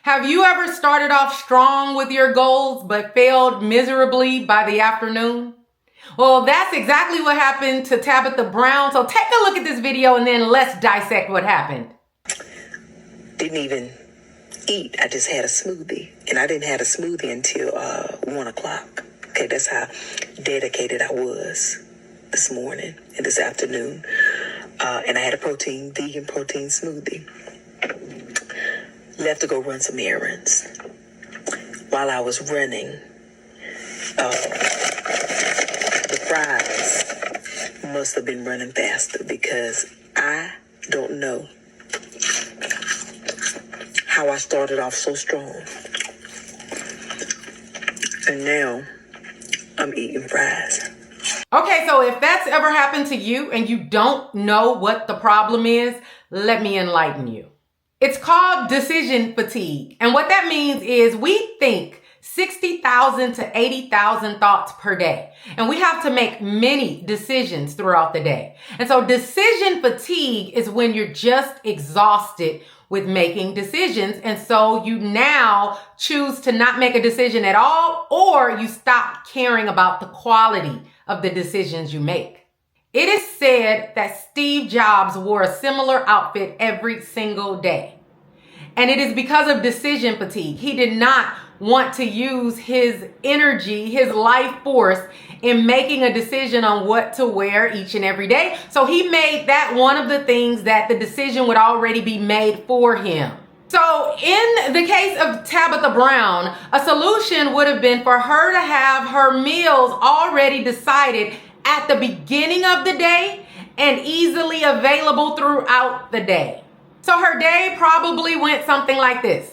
Have you ever started off strong with your goals but failed miserably by the afternoon? Well, that's exactly what happened to Tabitha Brown. So take a look at this video and then let's dissect what happened. Didn't even eat. I just had a smoothie. And I didn't have a smoothie until 1 o'clock. Okay, that's how dedicated I was this morning and this afternoon. And I had a vegan protein smoothie. Left to go run some errands. While I was running, the fries must have been running faster because I don't know how I started off so strong. And now I'm eating fries. Okay, so if that's ever happened to you and you don't know what the problem is, let me enlighten you. It's called decision fatigue. And what that means is we think 60,000 to 80,000 thoughts per day. And we have to make many decisions throughout the day. And so decision fatigue is when you're just exhausted with making decisions. And so you now choose to not make a decision at all, or you stop caring about the quality of the decisions you make. It is said that Steve Jobs wore a similar outfit every single day. And it is because of decision fatigue. He did not want to use his energy, his life force in making a decision on what to wear each and every day. So he made that one of the things that the decision would already be made for him. So in the case of Tabitha Brown, a solution would have been for her to have her meals already decided at the beginning of the day and easily available throughout the day. So her day probably went something like this.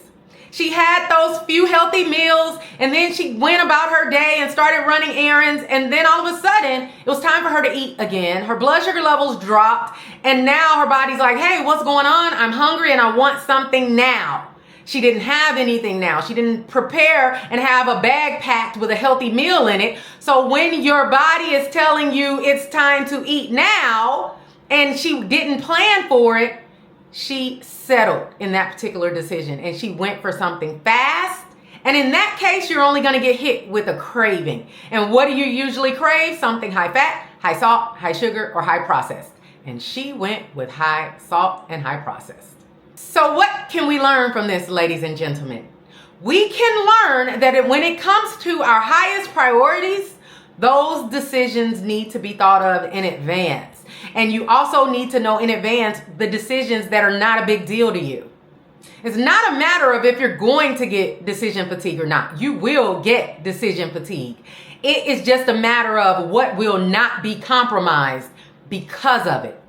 She had those few healthy meals, and then she went about her day and started running errands, and then all of a sudden it was time for her to eat again. Her blood sugar levels dropped, and now her body's like, hey, what's going on? I'm hungry and I want something now. She didn't have anything now. She didn't prepare and have a bag packed with a healthy meal in it. So when your body is telling you it's time to eat now, and she didn't plan for it, she settled in that particular decision and she went for something fast. And in that case, you're only going to get hit with a craving. And what do you usually crave? Something high fat, high salt, high sugar, or high processed. And she went with high salt and high processed. So what can we learn from this, ladies and gentlemen? We can learn that when it comes to our highest priorities, those decisions need to be thought of in advance. And you also need to know in advance the decisions that are not a big deal to you. It's not a matter of if you're going to get decision fatigue or not. You will get decision fatigue. It is just a matter of what will not be compromised because of it.